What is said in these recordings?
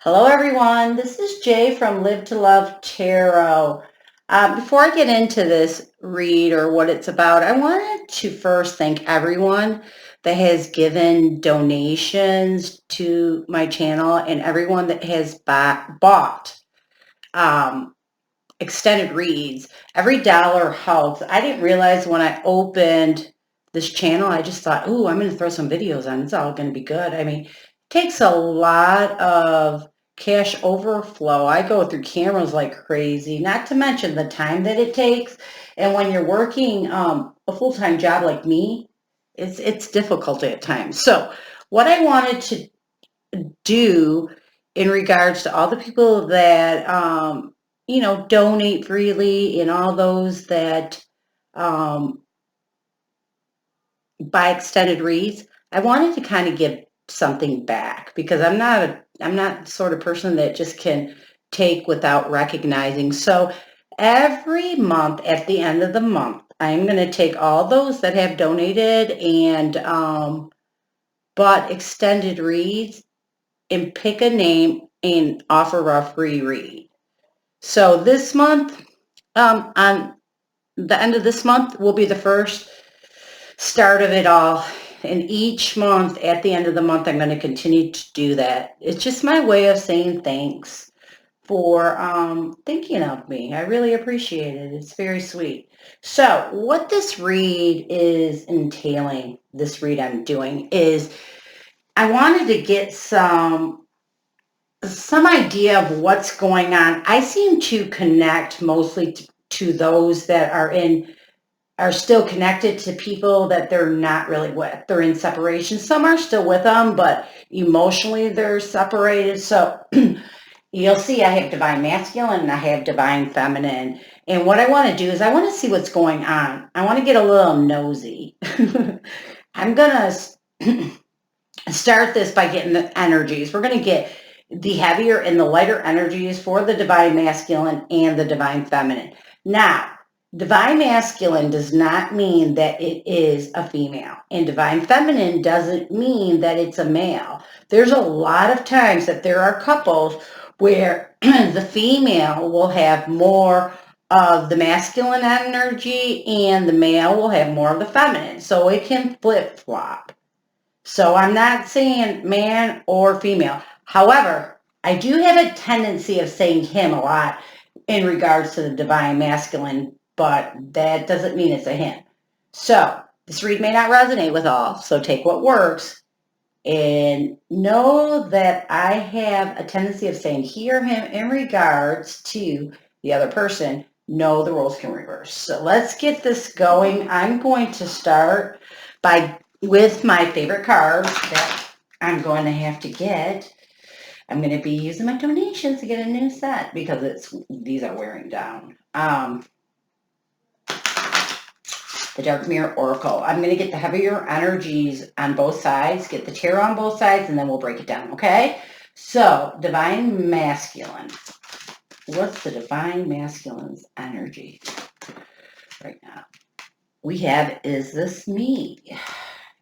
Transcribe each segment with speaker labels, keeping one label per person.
Speaker 1: Hello, everyone. This is Jay from Live to Love Tarot. Before I get into this read or what it's about, I wanted to first thank everyone that has given donations to my channel and everyone that has bought um, extended reads. Every dollar helps. I didn't realize when I opened this channel, I just thought, "Ooh, I'm going to throw some videos on. It's all going to be good." I mean, it takes a lot of cash overflow. I go through cameras like crazy, not to mention the time that it takes. And when you're working a full-time job like me, it's difficult at times. So what I wanted to do in regards to all the people that donate freely and all those that um, buy extended reads, I wanted to kind of give something back because I'm not the sort of person that just can take without recognizing. So every month at the end of the month, I'm going to take all those that have donated and bought extended reads and pick a name and offer a free read. So this month, on the end of this month, will be the first start of it all. And each month, at the end of the month, I'm going to continue to do that. It's just my way of saying thanks for thinking of me. I really appreciate it. It's very sweet. So what this read is entailing, this read I'm doing, is I wanted to get some idea of what's going on. I seem to connect mostly to those that are still connected to people that they're not really with. They're in separation. Some are still with them, but emotionally they're separated. So you'll see I have divine masculine and I have divine feminine. And what I want to do is I want to see what's going on. I want to get a little nosy. I'm going to start this by getting the energies. We're going to get the heavier and the lighter energies for the divine masculine and the divine feminine. Now, divine masculine does not mean that it is a female, and divine feminine doesn't mean that it's a male. There's a lot of times that there are couples where the female will have more of the masculine energy and the male will have more of the feminine. So it can flip-flop. So I'm not saying man or female. However, I do have a tendency of saying him a lot in regards to the divine masculine, but that doesn't mean it's a him. So this read may not resonate with all, so take what works and know that I have a tendency of saying he or him in regards to the other person. No, the roles can reverse. So let's get this going. I'm going to start with my favorite cards that I'm going to have to get. I'm going to be using my donations to get a new set because these are wearing down. The Dark Mirror Oracle. I'm going to get the heavier energies on both sides, get the tarot on both sides, and then we'll break it down, okay? So, Divine Masculine. What's the Divine Masculine's energy right now? We have Is This Me?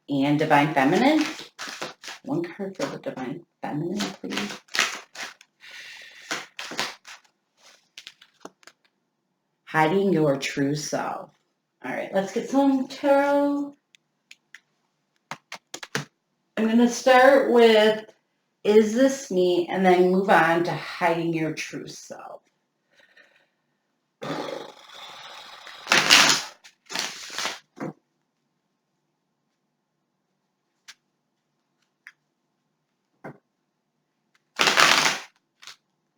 Speaker 1: And Divine Feminine. One card for the Divine Feminine, please. Hiding Your True Self. All right, let's get some tarot. I'm going to start with Is This Me? And then move on to Hiding Your True Self.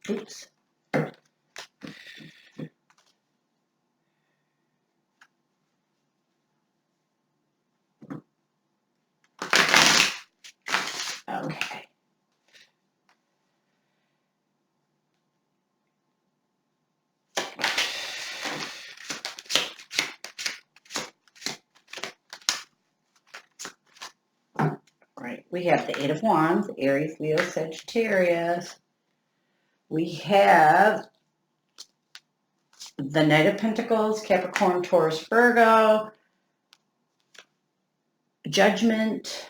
Speaker 1: Oops. Okay. Right. We have the Eight of Wands, Aries, Leo, Sagittarius. We have the Knight of Pentacles, Capricorn, Taurus, Virgo, Judgment,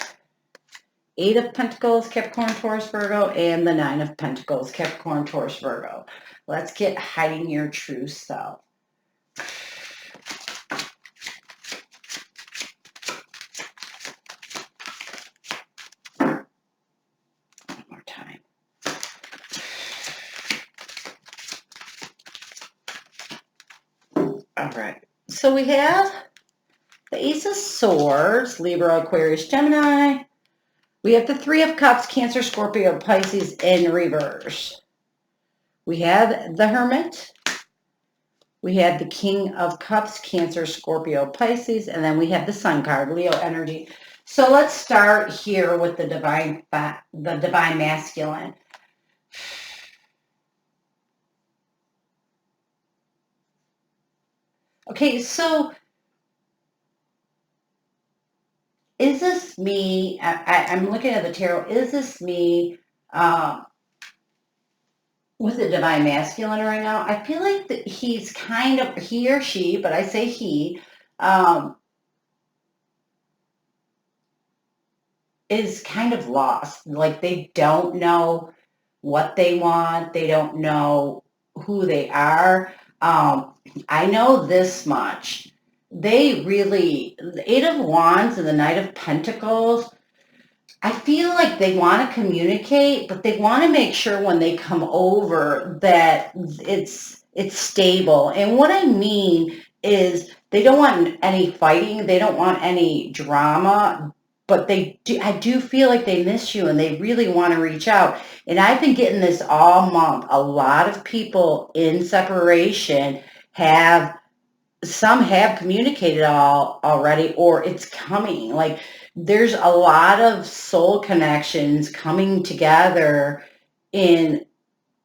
Speaker 1: Eight of Pentacles, Capricorn, Taurus, Virgo, and the Nine of Pentacles, Capricorn, Taurus, Virgo. Let's get hiding your true self. One more time. All right. So we have the Ace of Swords, Libra, Aquarius, Gemini. We have the Three of Cups, Cancer, Scorpio, Pisces in reverse. We have the Hermit. We have the King of Cups, Cancer, Scorpio, Pisces, and then we have the Sun card, Leo energy. So let's start here with the divine masculine. Okay, so is this me? I'm looking at the tarot. Is this me with the divine masculine right now? I feel like that he's kind of, he or she, but I say he, is kind of lost. Like they don't know what they want. They don't know who they are. I know this much. They really, the Eight of Wands and the Knight of Pentacles, I feel like they want to communicate, but they want to make sure when they come over that it's stable. And what I mean is they don't want any fighting. They don't want any drama, but I do feel like they miss you and they really want to reach out. And I've been getting this all month. A lot of people in separation some have communicated already, or it's coming. Like there's a lot of soul connections coming together in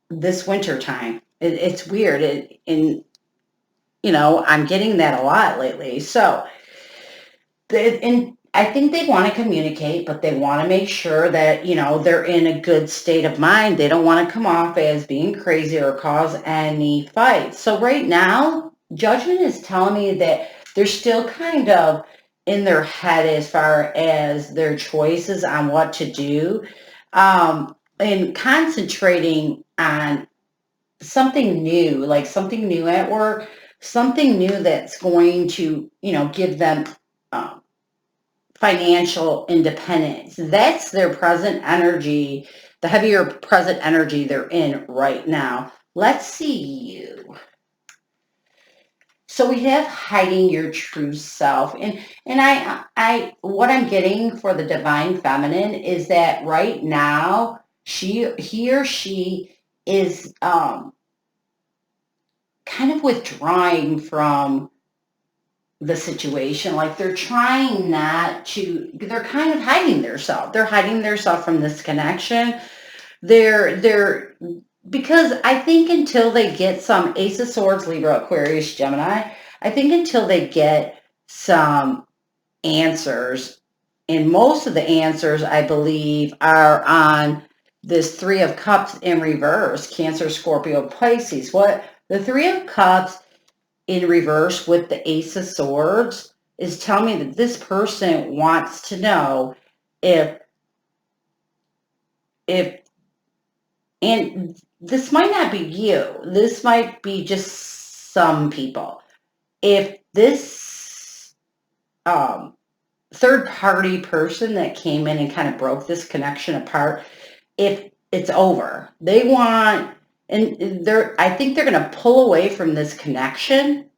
Speaker 1: this winter time. It's weird. I'm getting that a lot lately. So, I think they want to communicate, but they want to make sure that, they're in a good state of mind. They don't want to come off as being crazy or cause any fights. So right now, Judgment is telling me that they're still kind of in their head as far as their choices on what to do, and concentrating on something new, like something new at work, something new that's going to, give them financial independence. That's their present energy, the heavier present energy they're in right now. Let's see you. So we have hiding your true self. And I what I'm getting for the divine feminine is that right now he or she is kind of withdrawing from the situation. Like they're trying they're kind of hiding themselves. They're hiding themselves from this connection. Because I think until they get some Ace of Swords, Libra, Aquarius, Gemini, I think until they get some answers, and most of the answers I believe are on this Three of Cups in reverse, Cancer, Scorpio, Pisces. What the Three of Cups in reverse with the Ace of Swords is telling me that this person wants to know if and this might not be you. This might be just some people. If this third party person that came in and kind of broke this connection apart, if it's over, they want, and I think they're going to pull away from this connection,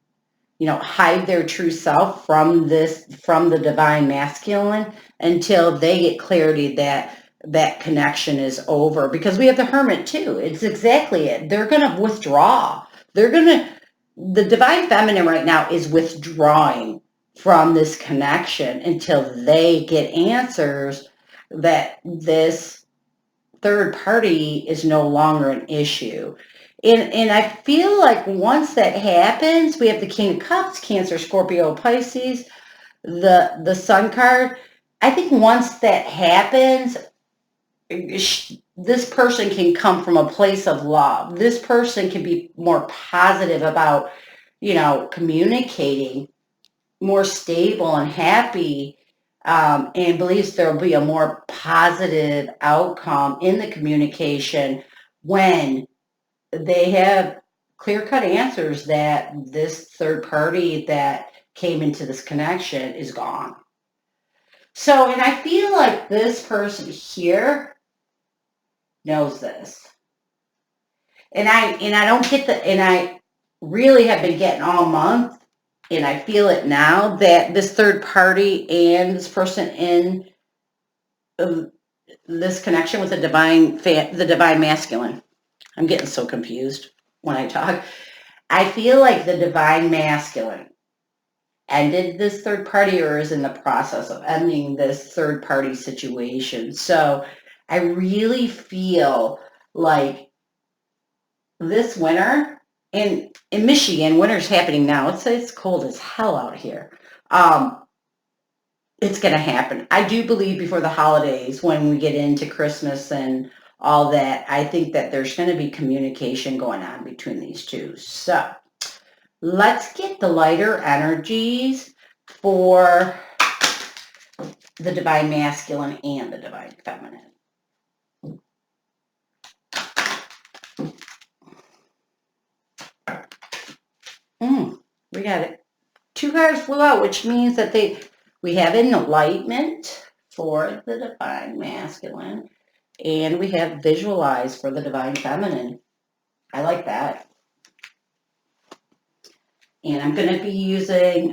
Speaker 1: hide their true self from the divine masculine until they get clarity that connection is over. Because we have the Hermit too. It's exactly it. They're going to withdraw. The divine feminine right now is withdrawing from this connection until they get answers that this third party is no longer an issue. And I feel like once that happens, we have the King of Cups, Cancer, Scorpio, Pisces, the Sun card. I think once that happens, this person can come from a place of love. This person can be more positive about, communicating, more stable and happy, and believes there will be a more positive outcome in the communication when they have clear-cut answers that this third party that came into this connection is gone. So, and I feel like this person here knows this. And I don't get and I really have been getting all month, and I feel it now that this third party and this person in this connection with the divine masculine. I'm getting so confused when I talk. I feel like the divine masculine ended this third party or is in the process of ending this third party situation. So I really feel like this winter in Michigan, winter's happening now. It's cold as hell out here. It's going to happen. I do believe before the holidays, when we get into Christmas and all that, I think that there's going to be communication going on between these two. So let's get the lighter energies for the divine masculine and the divine feminine. We got it. 2 cards flew out, which means that we have enlightenment for the divine masculine, and we have visualize for the divine feminine. I like that. And I'm going to be using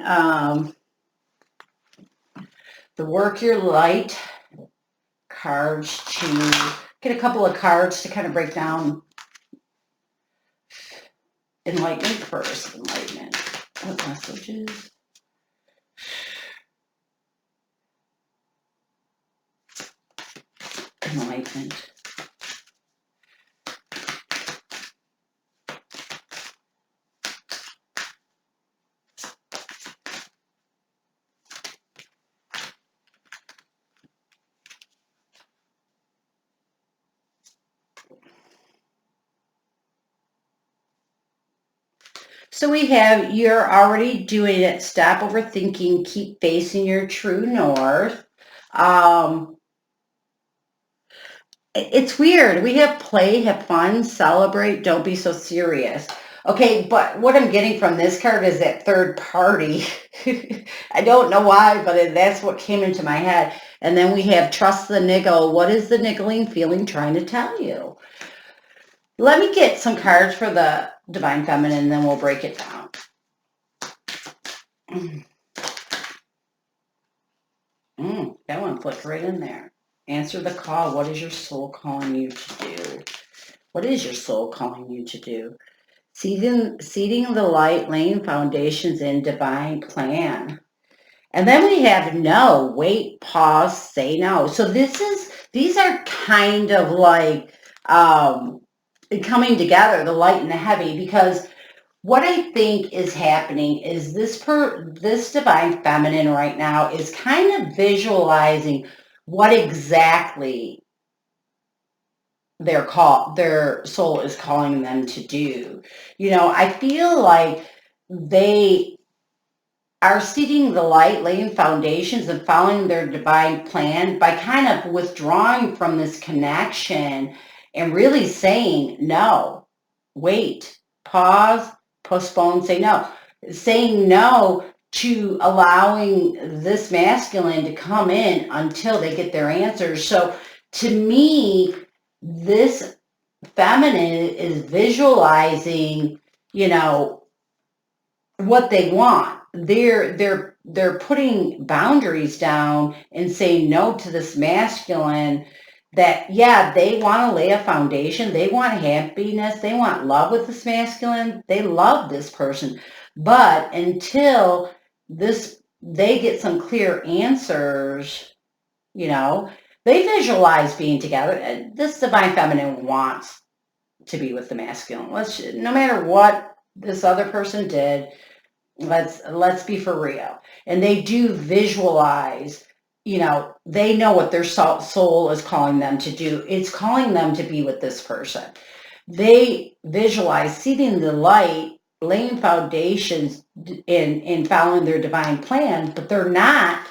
Speaker 1: the Work Your Light cards to get a couple of cards to kind of break down enlightenment first. Enlightenment. What messages? Enlightenment. So we have, you're already doing it. Stop overthinking. Keep facing your true north. It's weird. We have play, have fun, celebrate, don't be so serious. Okay, but what I'm getting from this card is that third party. I don't know why, but that's what came into my head. And then we have trust the niggle. What is the niggling feeling trying to tell you? Let me get some cards for the divine feminine, and then we'll break it down. That one flipped right in there. Answer the call. What is your soul calling you to do? What is your soul calling you to do? Seeding the light, laying foundations in divine plan. And then we have no, wait, pause, say no. So these are kind of like coming together, the light and the heavy, because what I think is happening is this divine feminine right now is kind of visualizing what exactly their soul is calling them to do. You know, I feel like they are seeding the light, laying foundations and following their divine plan by kind of withdrawing from this connection and really saying no, wait, pause, postpone, say no. Saying no to allowing this masculine to come in until they get their answers. So to me, this feminine is visualizing, you know, what they want. They're putting boundaries down and saying no to this masculine that, yeah, they want to lay a foundation. They want happiness. They want love with this masculine. They love this person. But until they get some clear answers, you know, they visualize being together. This divine feminine wants to be with the masculine. No matter what this other person did, let's be for real. And they do visualize, you know, they know what their soul is calling them to do. It's calling them to be with this person. They visualize seeding the light, laying foundations in following their divine plan, but they're not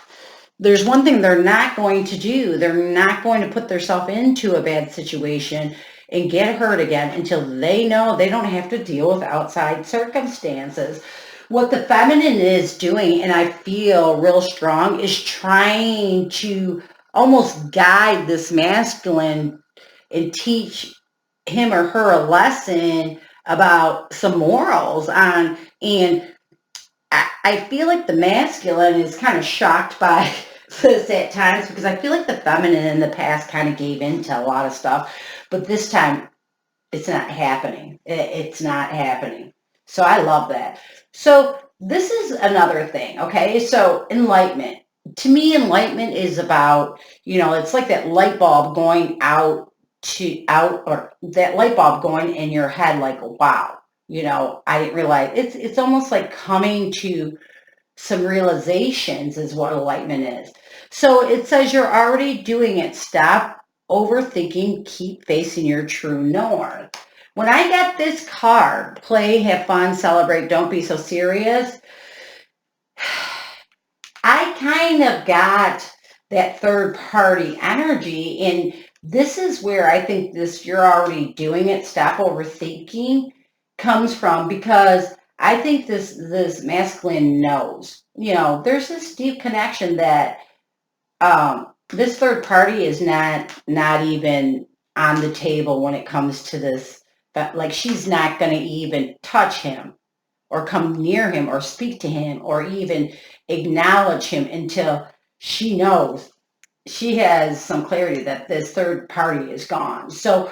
Speaker 1: there's one thing they're not going to do. They're not going to put themselves into a bad situation and get hurt again until they know they don't have to deal with outside circumstances. What the feminine is doing, and I feel real strong, is trying to almost guide this masculine and teach him or her a lesson about some morals on, and I feel like the masculine is kind of shocked by this at times, because I feel like the feminine in the past kind of gave in to a lot of stuff, but this time it's not happening. It's not happening. So I love that. So this is another thing. Okay. So enlightenment. To me, enlightenment is about, it's like that light bulb going or that light bulb going in your head, like, wow, I didn't realize it's almost like coming to some realizations is what enlightenment is. So it says you're already doing it. Stop overthinking, keep facing your true north. When I got this card, play, have fun, celebrate, don't be so serious, I kind of got that third party energy. And this is where I think this you're already doing it, stop overthinking comes from, because I think this masculine knows, there's this deep connection that this third party is not even on the table when it comes to this, but like she's not going to even touch him or come near him or speak to him or even acknowledge him until she knows, she has some clarity that this third party is gone. So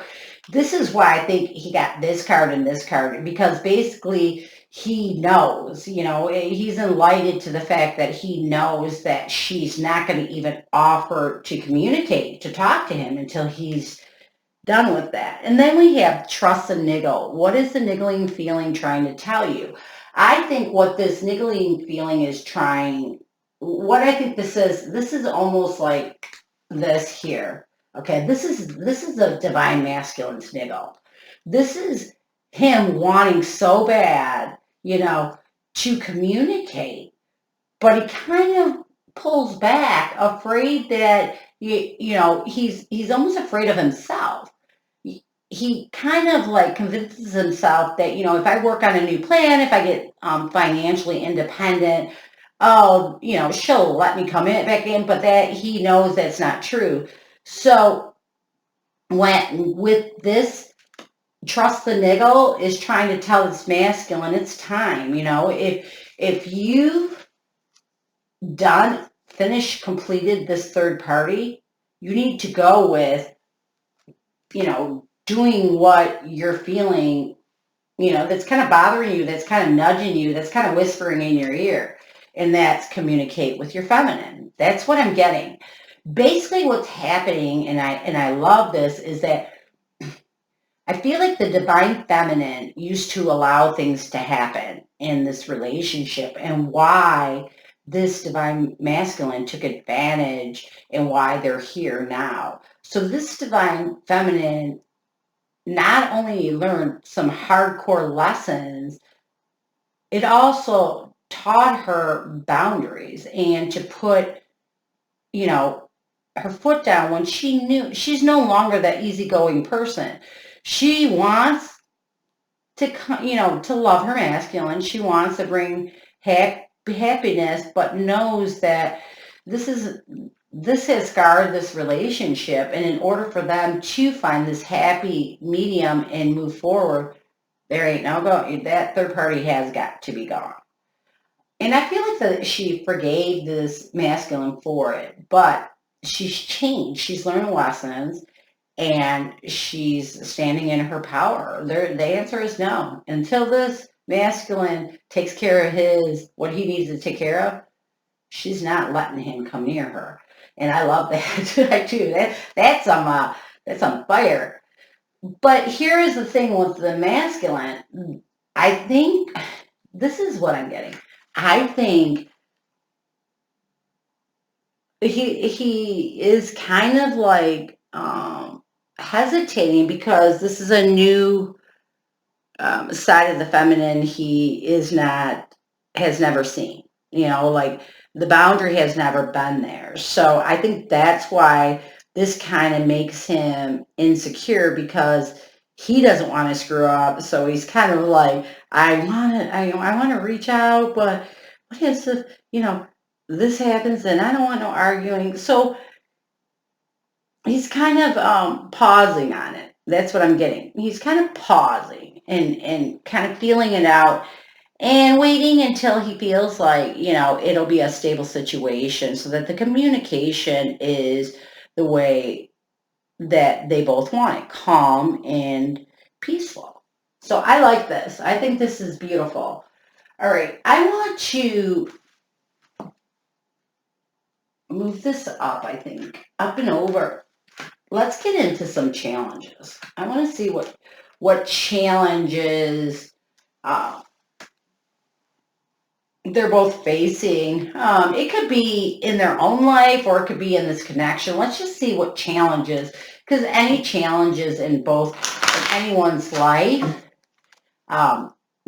Speaker 1: this is why I think he got this card and this card, because basically he knows, he's enlightened to the fact that he knows that she's not going to even offer to communicate, to talk to him until he's done with that. And then we have trust and niggle. What is the niggling feeling trying to tell you? I think what this niggling feeling is what I think this is almost like this here. Okay, this is a divine masculine's niggle. This is him wanting so bad, to communicate, but he kind of pulls back, afraid that he's almost afraid of himself. He kind of like convinces himself that, if I work on a new plan, if I get financially independent, oh, she'll let me come in back in, but that he knows that's not true. So with this, trust the niggle is trying to tell this masculine it's time. If you've completed this third party, you need to go with, doing what you're feeling, that's kind of bothering you, that's kind of nudging you, that's kind of whispering in your ear. And that's communicate with your feminine. That's what I'm getting. Basically what's happening, and I love this, is that I feel like the divine feminine used to allow things to happen in this relationship, and why this divine masculine took advantage and why they're here now. So this divine feminine not only learned some hardcore lessons, it also taught her boundaries and to put, her foot down when she knew she's no longer that easygoing person. She wants to, to love her masculine. She wants to bring happiness, but knows that this has scarred this relationship. And in order for them to find this happy medium and move forward, there ain't no go. That third party has got to be gone. And I feel like that she forgave this masculine for it, but she's changed. She's learned lessons and she's standing in her power. The answer is no. Until this masculine takes care of what he needs to take care of, she's not letting him come near her. And I love that. I do. That's on fire. But here is the thing with the masculine. I think this is what I'm getting. I think he is kind of like hesitating, because this is a new side of the feminine he has never seen. Like The boundary has never been there. So I think that's why this kind of makes him insecure, because he doesn't want to screw up. So he's kind of like, I want to reach out, but what if this happens and I don't want no arguing. So he's kind of pausing on it. That's what I'm getting. He's kind of pausing and kind of feeling it out and waiting until he feels like, it'll be a stable situation, so that the communication is the way that they both want it, calm and peaceful. So I like this. I think this is beautiful. All right, I want to move this up, I think, up and over. Let's get into some challenges. I want to see what challenges uh, they're both facing. It could be in their own life, or it could be in this connection. Let's just see what challenges, because any challenges in anyone's life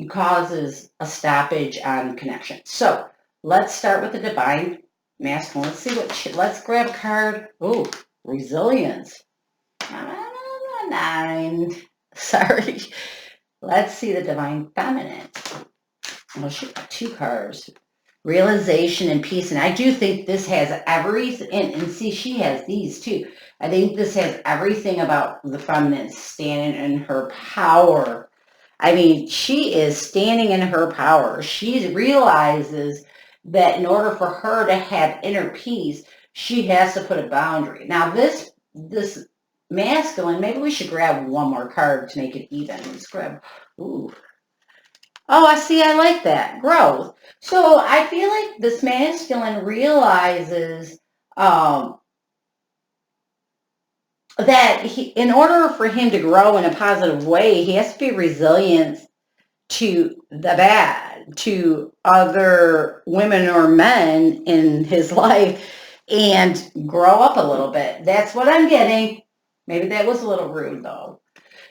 Speaker 1: causes a stoppage on connection. So let's start with the divine masculine. Let's see let's grab a card. Oh, resilience. 9. Sorry. Let's see the divine feminine. Well, she got 2 cards. Realization and peace. And I do think this has everything. And see, she has these too. I think this has everything about the feminine standing in her power. I mean, she is standing in her power. She realizes that in order for her to have inner peace, she has to put a boundary. Now, this masculine, maybe we should grab one more card to make it even. Let's grab, ooh. Oh, I like that. Growth. So I feel like this masculine realizes that in order for him to grow in a positive way, he has to be resilient to the bad, to other women or men in his life, and grow up a little bit. That's what I'm getting. Maybe that was a little rude, though.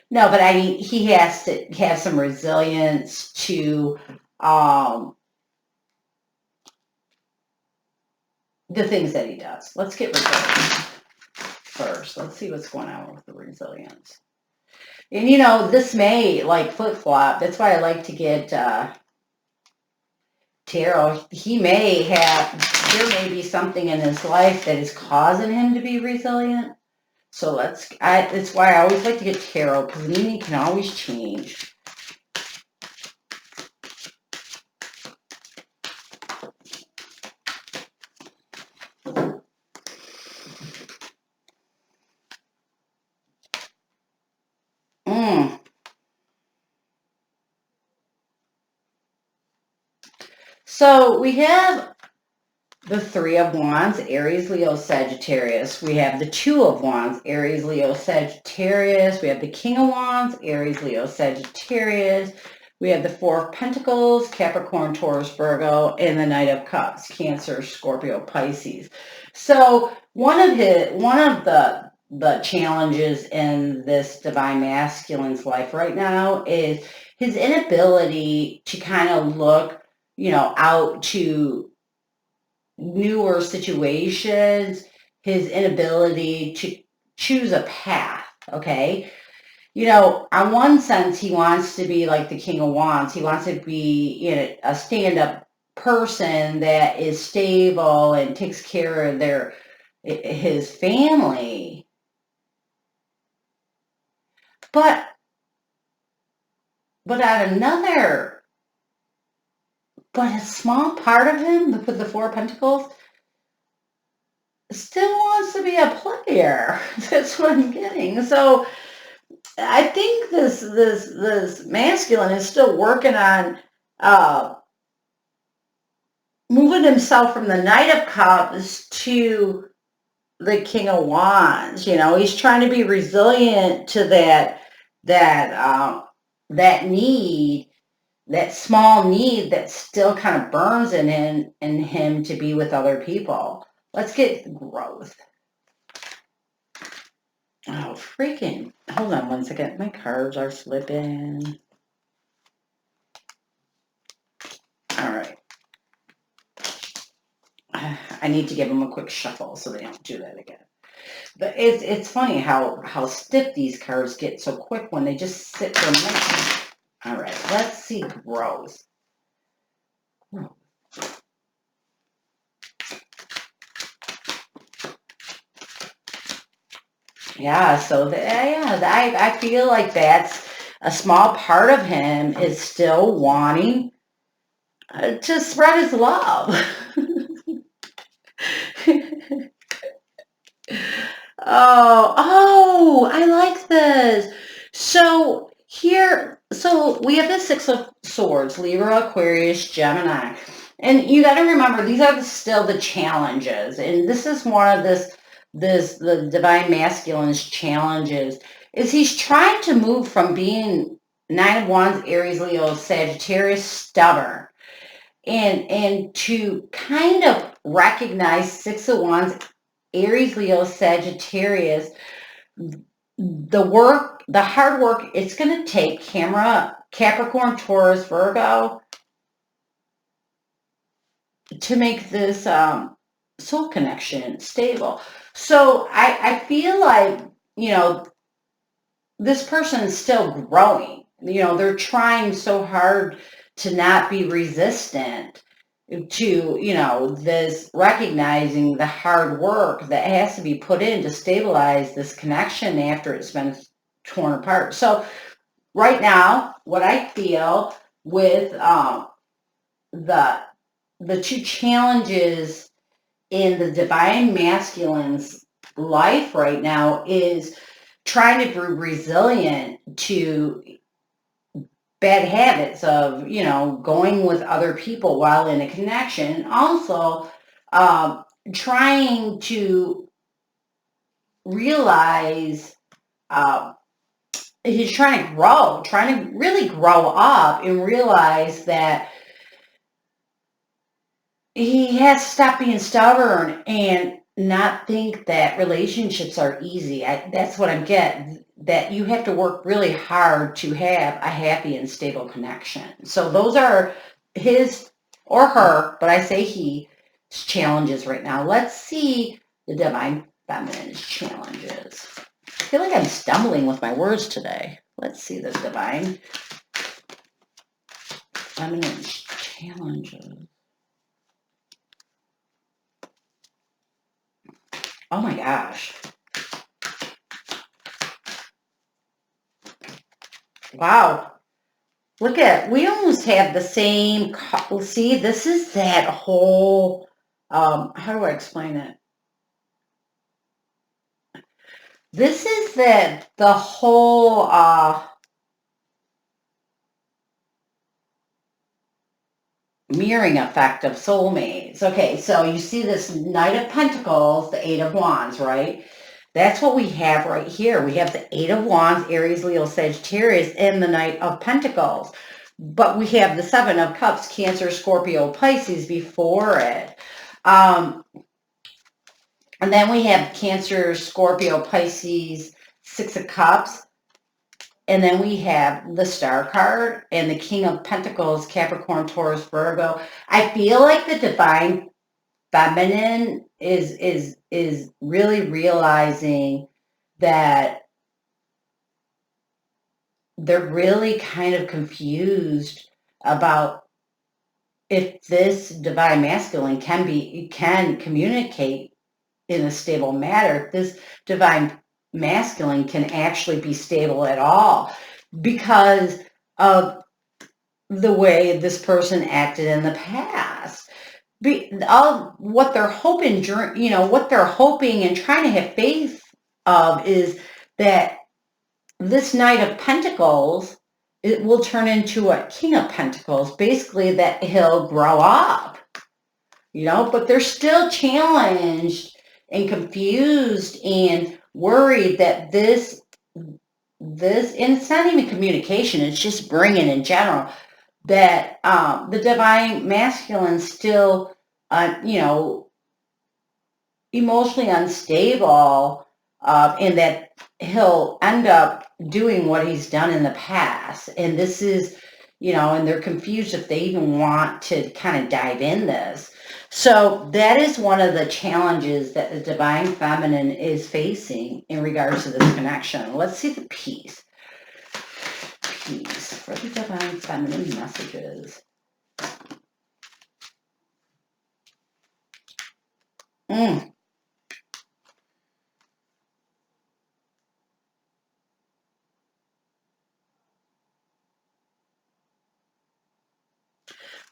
Speaker 1: No, but I mean, he has to have some resilience to the things that he does. Let's get resilience first. Let's see what's going on with the resilience. And this may flip-flop. That's why I like to get tarot. There may be something in his life that is causing him to be resilient. So that's why I always like to get tarot, because the meaning can always change. So we have the 3 of Wands, Aries, Leo, Sagittarius. We have the 2 of Wands, Aries, Leo, Sagittarius. We have the King of Wands, Aries, Leo, Sagittarius. We have the 4 of Pentacles, Capricorn, Taurus, Virgo, and the Knight of Cups, Cancer, Scorpio, Pisces. So one of the challenges in this divine masculine's life right now is his inability to kind of look, out to newer situations, his inability to choose a path, okay? On one sense, he wants to be like the King of Wands. He wants to be a stand-up person that is stable and takes care of his family. But a small part of him, with the 4 of Pentacles, still wants to be a player. That's what I'm getting. So I think this masculine is still working on moving himself from the Knight of Cups to the King of Wands. He's trying to be resilient to that need, that small need that still kind of burns in him to be with other people. Let's get growth. Oh, freaking. Hold on one second. My cards are slipping. All right. I need to give them a quick shuffle so they don't do that again. But it's funny how stiff these cards get so quick when they just sit for a minute. All right, let's see growth. Yeah, so I feel like that's a small part of him is still wanting to spread his love. Oh, I like this. So we have the Six of Swords, Libra, Aquarius, Gemini. And you got to remember, these are still the challenges. And this is one of the Divine Masculine's challenges, is he's trying to move from being Nine of Wands, Aries, Leo, Sagittarius, stubborn, and to kind of recognize Six of Wands, Aries, Leo, Sagittarius, the hard work it's going to take Capricorn, Taurus, Virgo to make this soul connection stable. So I feel like, this person is still growing. They're trying so hard to not be resistant to, this recognizing the hard work that has to be put in to stabilize this connection after it's been torn apart. So right now, what I feel with the two challenges in the Divine Masculine's life right now is trying to be resilient to bad habits of, going with other people while in a connection. Also, trying to realize he's trying to really grow up and realize that he has to stop being stubborn and not think that relationships are easy. That's what I'm getting, that you have to work really hard to have a happy and stable connection. So those are his or her, but I say he, challenges right now. Let's see the Divine Feminine's challenges. I feel like I'm stumbling with my words today. Let's see the Divine Feminine's challenges. Oh my gosh. Wow. Look at, we almost have the same, see, this is that whole, how do I explain it? This is the whole, mirroring effect of soulmates. Okay, so you see this Knight of Pentacles, the Eight of Wands, right? That's what we have right here. We have the Eight of Wands, Aries, Leo, Sagittarius, and the Knight of Pentacles. But we have the Seven of Cups, Cancer, Scorpio, Pisces before it. And then we have Cancer, Scorpio, Pisces, Six of Cups. And then we have the Star card and the King of Pentacles, Capricorn, Taurus, Virgo. I feel like the Divine Feminine is really realizing that they're really kind of confused about if this Divine Masculine can communicate in a stable manner, if this Divine Masculine can actually be stable at all, because of the way this person acted in the past. Of what they're hoping, what they're hoping and trying to have faith of is that this Knight of Pentacles, it will turn into a King of Pentacles, basically that he'll grow up, but they're still challenged and confused and worried that this, and it's not even communication, it's just bringing in general, that the Divine Masculine still, emotionally unstable, and that he'll end up doing what he's done in the past. And this is, and they're confused if they even want to kind of dive in this. So that is one of the challenges that the divine feminine is facing in regards to this connection. Let's see the peace. Peace for the divine feminine messages.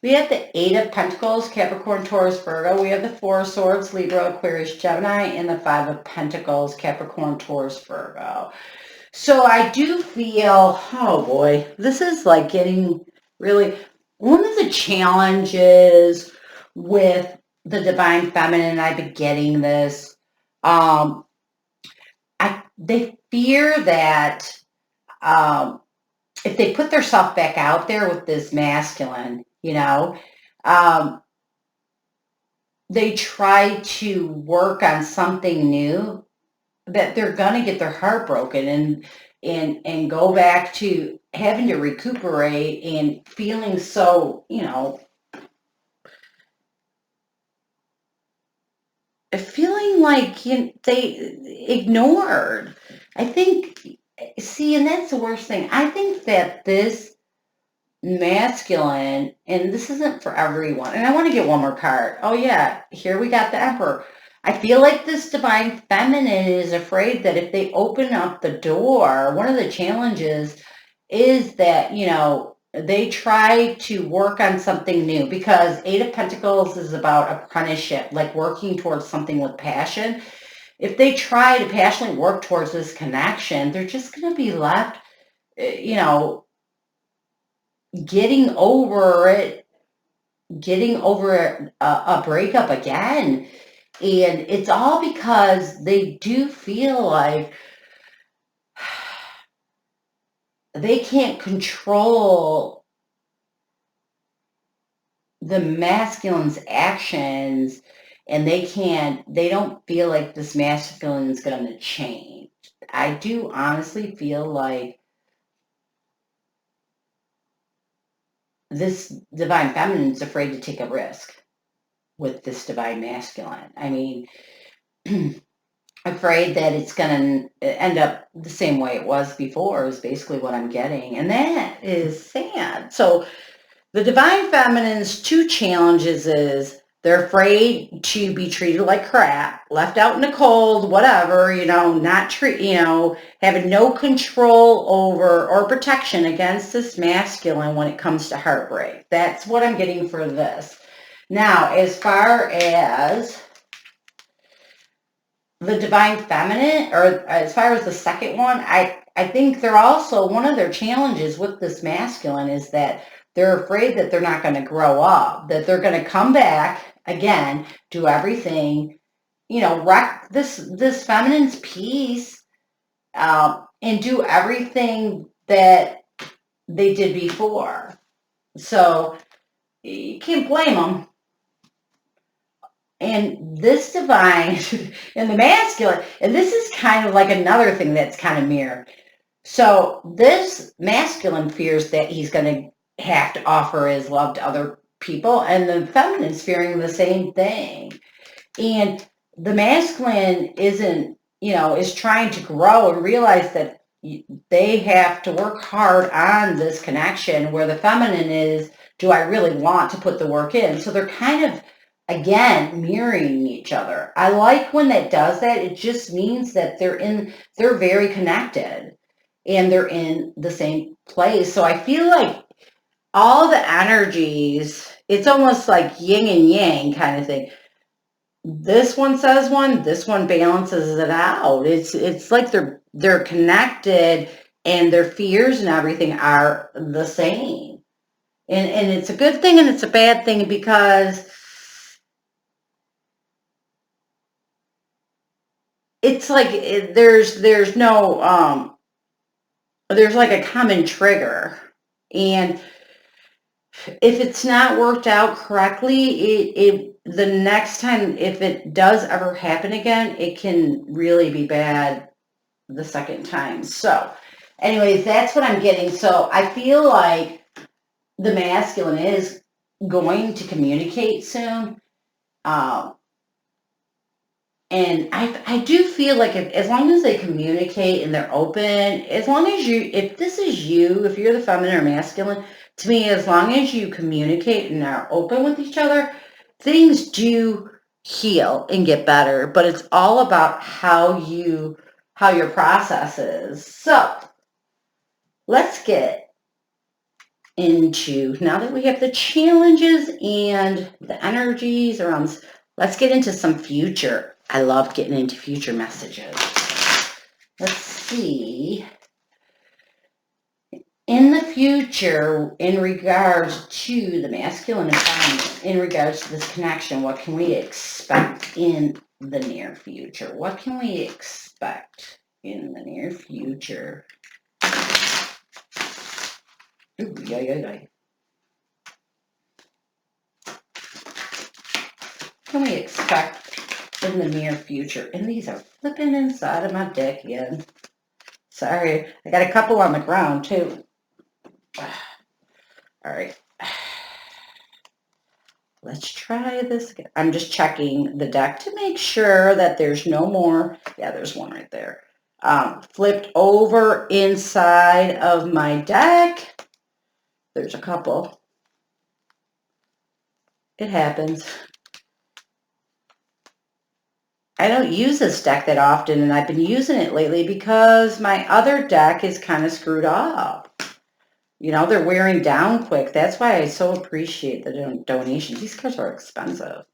Speaker 1: We have the Eight of Pentacles, Capricorn, Taurus, Virgo. We have the Four of Swords, Libra, Aquarius, Gemini, and the Five of Pentacles, Capricorn, Taurus, Virgo. So I do feel, oh boy, this is like getting really, one of the challenges with the divine feminine, I've been getting this, they fear that if they put themselves back out there with this masculine, they try to work on something new, that they're going to get their heart broken and go back to having to recuperate and feeling so, feeling like they ignored. I think, see, and that's the worst thing. I think that this masculine, and this isn't for everyone, and I want to get one more card. Oh yeah, here we got the Emperor. I feel like this divine feminine is afraid that if they open up the door, one of the challenges is that, they try to work on something new, because Eight of Pentacles is about apprenticeship, like working towards something with passion. If they try to passionately work towards this connection, they're just going to be left, getting over a breakup again. And it's all because they do feel like they can't control the masculine's actions, and they don't feel like this masculine is going to change. I do honestly feel like this divine feminine is afraid to take a risk with this divine masculine. I mean, afraid that it's going to end up the same way it was before is basically what I'm getting. And that is sad. So the divine feminine's two challenges is they're afraid to be treated like crap, left out in the cold, whatever, having no control over or protection against this masculine when it comes to heartbreak. That's what I'm getting for this. Now, as far as the divine feminine, or as far as the second one, I think they're also, one of their challenges with this masculine is that they're afraid that they're not going to grow up, that they're going to come back again, do everything, wreck this feminine's peace, and do everything that they did before. So you can't blame them. And this divine and the masculine, and this is kind of like another thing that's kind of mirrored. So this masculine fears that he's going to have to offer his love to other people, and the feminine's fearing the same thing. And the masculine is trying to grow and realize that they have to work hard on this connection, where the feminine is, do I really want to put the work in? So they're kind of, again, mirroring each other. I like when that does that. It just means that they're very connected and they're in the same place. So I feel like all the energies, it's almost like yin and yang kind of thing. This one says one, this one balances it out. It's like they're connected, and their fears and everything are the same. And it's a good thing and it's a bad thing, because it's like there's like a common trigger, and if it's not worked out correctly, the next time, if it does ever happen again, it can really be bad the second time. So anyways, that's what I'm getting. So I feel like the masculine is going to communicate soon. And I do feel like as long as they communicate and they're open, as long as if this is you, if you're the feminine or masculine, to me, as long as you communicate and are open with each other, things do heal and get better. But it's all about how your process is. So let's get into, now that we have the challenges and the energies around this, let's get into some future. I love getting into future messages. Let's see. In the future, in regards to the masculine and feminine, in regards to this connection, what can we expect in the near future? What can we expect in the near future? Ooh, yeah. Can we expect in the near future? And these are flipping inside of my deck again. Sorry, I got a couple on the ground too. All right. Let's try this again. I'm just checking the deck to make sure that there's no more. Yeah, there's one right there. Flipped over inside of my deck. There's a couple. It happens. I don't use this deck that often, and I've been using it lately because my other deck is kind of screwed up. You know, they're wearing down quick. That's why I so appreciate the donations. These cards are expensive.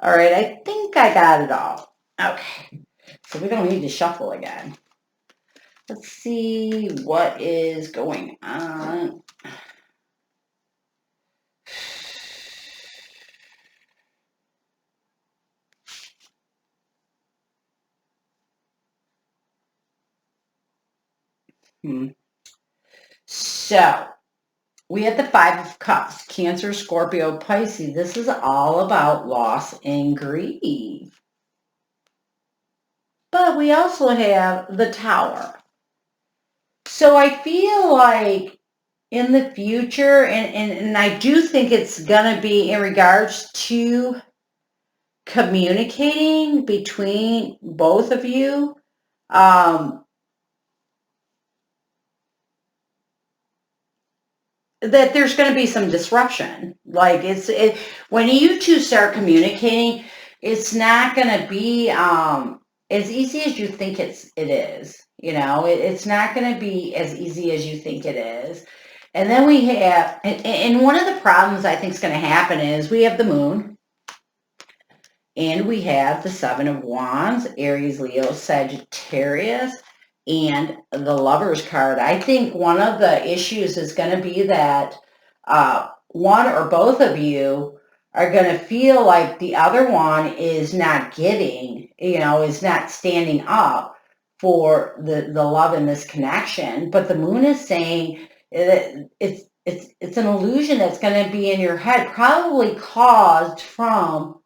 Speaker 1: All right, I think I got it all. Okay, so we don't need to shuffle again. Let's see what is going on. So, we have the Five of Cups, Cancer, Scorpio, Pisces. This is all about loss and grief. But we also have the Tower. So I feel like in the future, and I do think it's going to be in regards to communicating between both of you, that there's going to be some disruption. Like when you two start communicating, it's not going to be as easy as you think it is. You know, it's not going to be as easy as you think it is. And then we have, and one of the problems I think is going to happen is we have the moon and we have the Seven of Wands, Aries, Leo, Sagittarius, and the Lover's card. I think one of the issues is going to be that one or both of you are going to feel like the other one is not giving, you know, is not standing up for the love in this connection. But the moon is saying that it's an illusion that's going to be in your head, probably caused from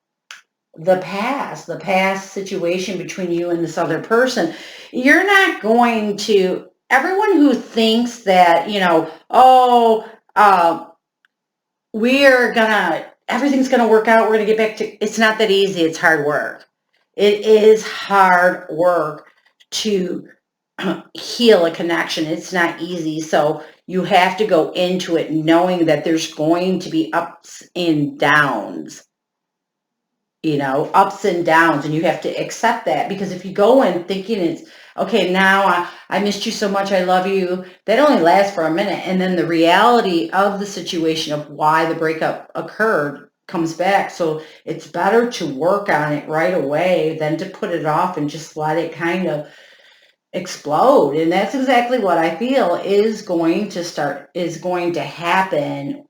Speaker 1: the past situation between you and this other person. You're not going to, everyone who thinks that, you know, everything's gonna work out, we're gonna get back to, it's not that easy. It's hard work. It is hard work to heal a connection. It's not easy. So you have to go into it knowing that there's going to be ups and downs. You know, ups and downs, and you have to accept that, because if you go in thinking it's okay, now I missed you so much, I love you, that only lasts for a minute, and then the reality of the situation of why the breakup occurred comes back. So it's better to work on it right away than to put it off and just let it kind of explode. And that's exactly what I feel is going to happen.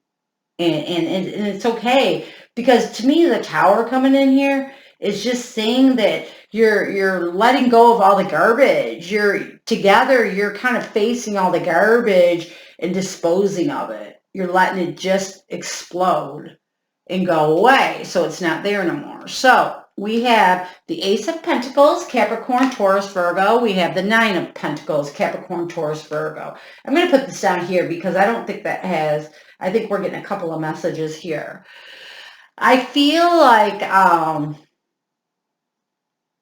Speaker 1: And it's okay, because to me the Tower coming in here is just saying that you're letting go of all the garbage. You're together, you're kind of facing all the garbage and disposing of it. You're letting it just explode and go away, so it's not there no more. So we have the Ace of Pentacles, Capricorn, Taurus, Virgo. We have the Nine of Pentacles, Capricorn, Taurus, Virgo. I'm going to put this down here because I don't think that has, I think we're getting a couple of messages here. I feel like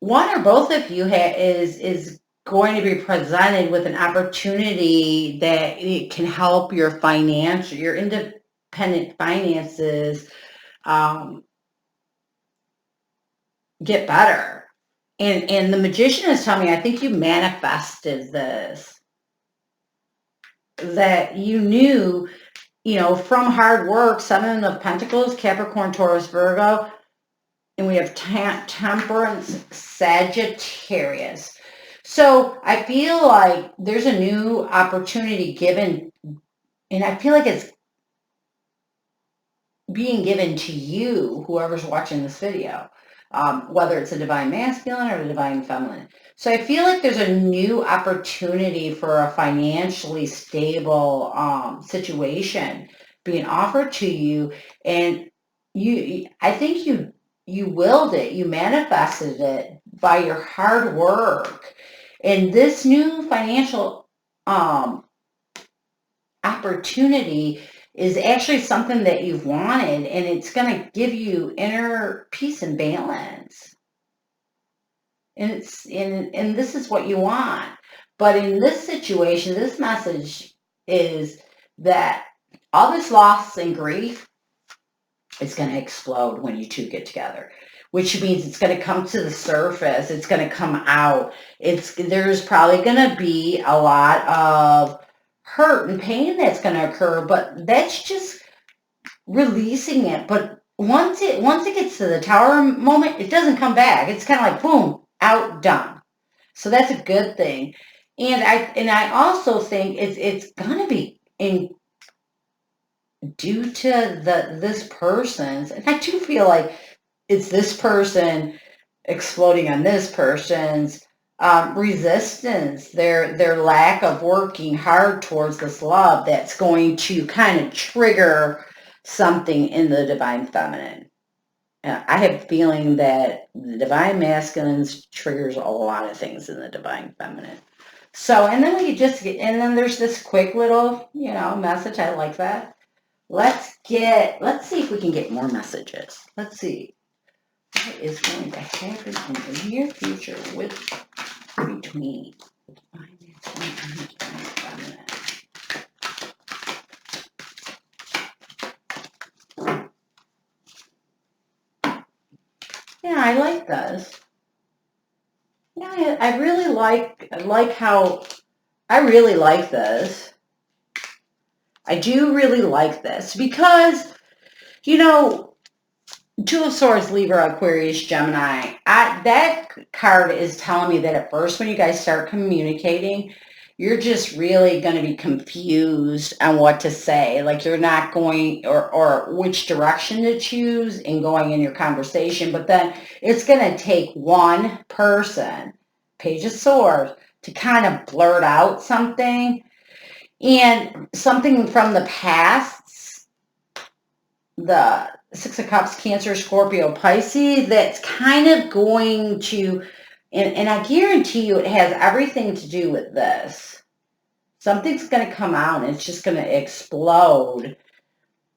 Speaker 1: one or both of you is going to be presented with an opportunity that it can help your independent finances get better. And the Magician is telling me, I think you manifested this, that you knew, from hard work. Seven of Pentacles, Capricorn, Taurus, Virgo, and we have Temperance, Sagittarius. So I feel like there's a new opportunity given, and I feel like it's being given to you, whoever's watching this video, whether it's a divine masculine or a divine feminine. So I feel like there's a new opportunity for a financially stable situation being offered to you, and I think you willed it, you manifested it by your hard work, and this new financial opportunity is actually something that you've wanted, and it's going to give you inner peace and balance. And this is what you want. But in this situation, this message is that all this loss and grief is going to explode when you two get together, which means it's going to come to the surface. It's going to come out. There's probably going to be a lot of hurt and pain that's going to occur, but that's just releasing it. But once it gets to the Tower moment, it doesn't come back. It's kind of like boom, out, done. So that's a good thing. And I also think it's going to be due to this person's, and I do feel like it's this person exploding on this person's resistance, their lack of working hard towards this love, that's going to kind of trigger something in the divine feminine. I have a feeling that the divine masculine triggers a lot of things in the divine feminine. So, and then and then there's this quick little, message. I like that. Let's see if we can get more messages. Let's see what is going to happen in the near future between the divine masculine and the divine feminine. Yeah, I like this. Yeah, I really like how, I really like this. I do really like this because, Two of Swords, Libra, Aquarius, Gemini, that card is telling me that at first when you guys start communicating, you're just really going to be confused on what to say. Like you're not going, or which direction to choose in going in your conversation. But then it's going to take one person, Page of Swords, to kind of blurt out something. And something from the past, the Six of Cups, Cancer, Scorpio, Pisces, that's kind of going to, and I guarantee you it has everything to do with this. Something's going to come out and it's just going to explode.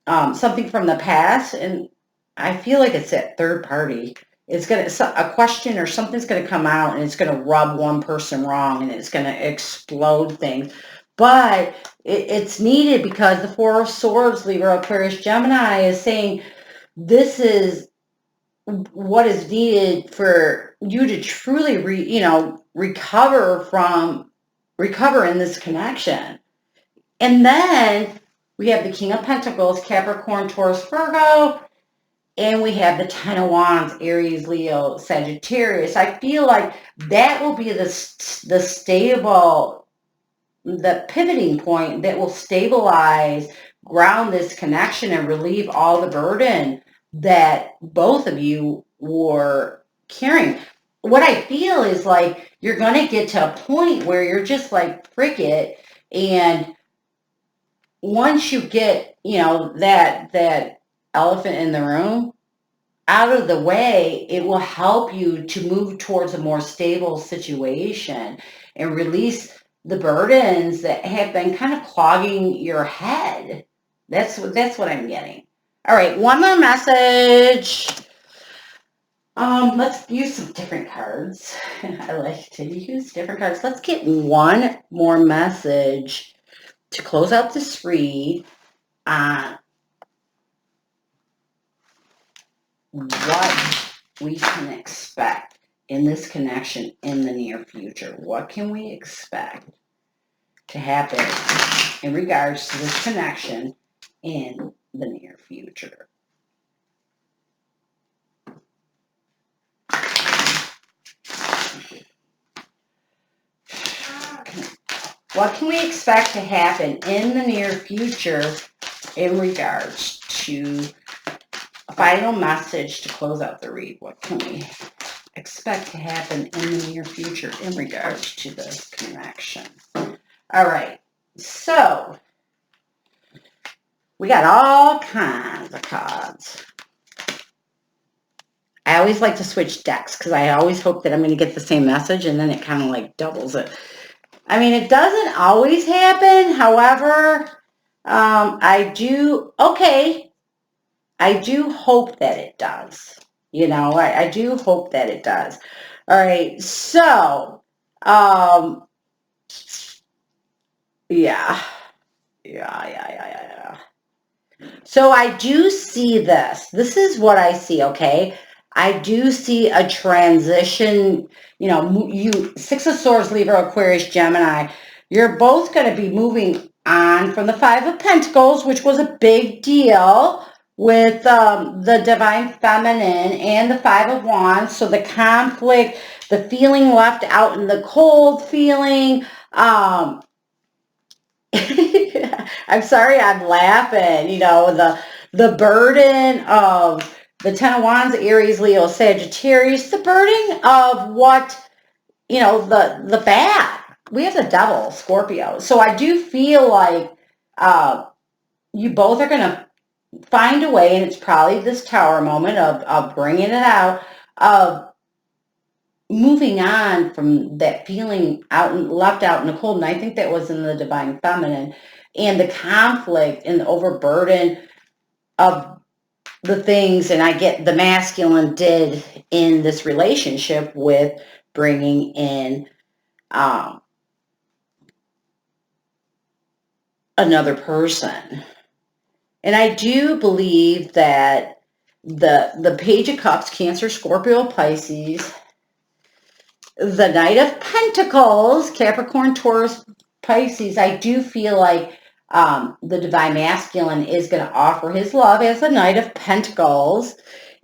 Speaker 1: Something from the past, and I feel like it's that third party. It's going to, a question or something's going to come out and it's going to rub one person wrong and it's going to explode things. But it's needed because the Four of Swords, Libra, Aquarius, Gemini is saying this is what is needed for you to truly recover in this connection. And then we have the King of Pentacles, Capricorn, Taurus, Virgo, and we have the Ten of Wands, Aries, Leo, Sagittarius. I feel like that will be the stable, the pivoting point that will stabilize, ground this connection, and relieve all the burden that both of you were carrying. What I feel is like you're going to get to a point where you're just like, frick it. And once you get, that elephant in the room, out of the way, it will help you to move towards a more stable situation and release the burdens that have been kind of clogging your head. That's what I'm getting. All right, one more message. Let's use some different cards. I like to use different cards. Let's get one more message to close out this read on what we can expect in this connection in the near future. What can we expect to happen in regards to this connection in the near future? What can we expect to happen in the near future in regards to a final message to close out the read? What can we expect to happen in the near future in regards to this connection? All right, so we got all kinds of cards. I always like to switch decks because I always hope that I'm going to get the same message, and then it kind of like doubles it. I mean, it doesn't always happen. However, I do hope that it does. You know, I do hope that it does. All right, so, yeah. So I do see this. This is what I see, okay? I do see a transition. You know, you Six of Swords, Libra, Aquarius, Gemini. You're both going to be moving on from the Five of Pentacles, which was a big deal with the Divine Feminine, and the Five of Wands. So the conflict, the feeling left out in the cold feeling. I'm sorry, I'm laughing. You know, the burden of the Ten of Wands, Aries, Leo, Sagittarius, the burden of what, you know, the bad. We have the Devil, Scorpio. So I do feel like you both are going to find a way, and it's probably this Tower moment of bringing it out, of moving on from that feeling left out in the cold. And I think that was in the Divine Feminine, and the conflict and the overburden of the things, and I get the masculine did in this relationship with bringing in another person. And I do believe that the Page of Cups, Cancer, Scorpio, Pisces, the Knight of Pentacles, Capricorn, Taurus, Pisces, I do feel like the Divine Masculine is going to offer his love as the Knight of Pentacles,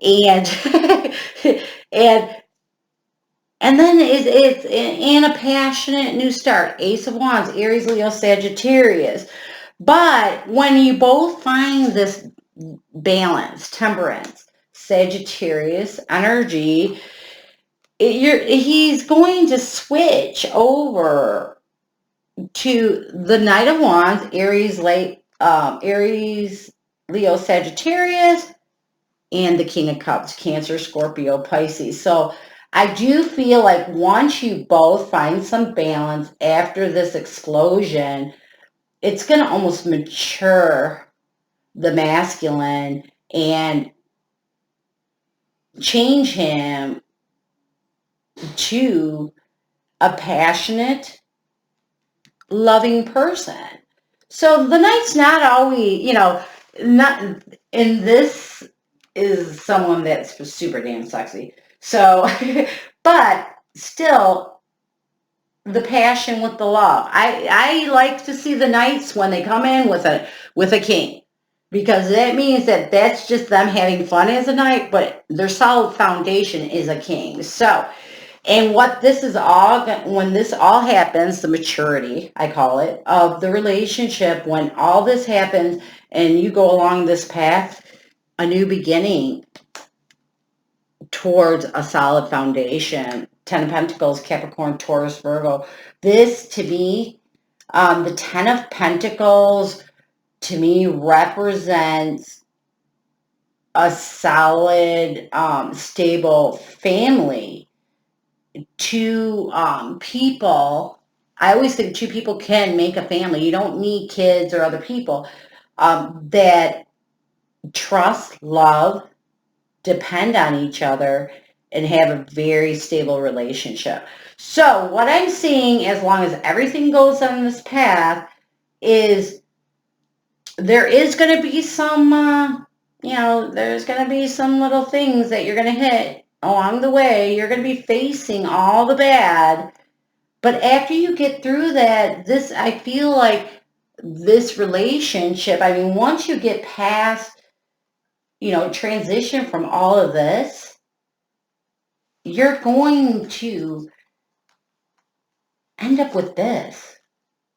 Speaker 1: and and then it's in a passionate new start. Ace of Wands, Aries, Leo, Sagittarius. But when you both find this balance, temperance, Sagittarius energy, he's going to switch over to the Knight of Wands, Aries, Leo, Sagittarius, and the King of Cups, Cancer, Scorpio, Pisces. So I do feel like once you both find some balance after this explosion, it's going to almost mature the masculine and change him to a passionate, loving person. So the Knight's not always, you know, not, and this is someone that's super damn sexy. So, but still, the passion with the love. I like to see the Knights when they come in with a king, because that means that that's just them having fun as a knight, but their solid foundation is a king. So, and what this is all, when this all happens, the maturity, I call it, of the relationship, when all this happens and you go along this path, a new beginning towards a solid foundation. Ten of Pentacles, Capricorn, Taurus, Virgo. This, to me, the Ten of Pentacles, to me, represents a solid, stable family. Two people, I always think two people can make a family. You don't need kids or other people, that trust, love, depend on each other, and have a very stable relationship. So what I'm seeing, as long as everything goes on this path, is there is going to be some, there's going to be some little things that you're going to hit along the way. You're going to be facing all the bad. But after you get through that, I feel like this relationship, I mean, once you get past, transition from all of this, you're going to end up with this.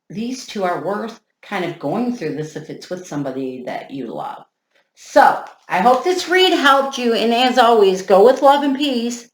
Speaker 1: These two are worth kind of going through this if it's with somebody that you love. So I hope this read helped you. And as always, go with love and peace.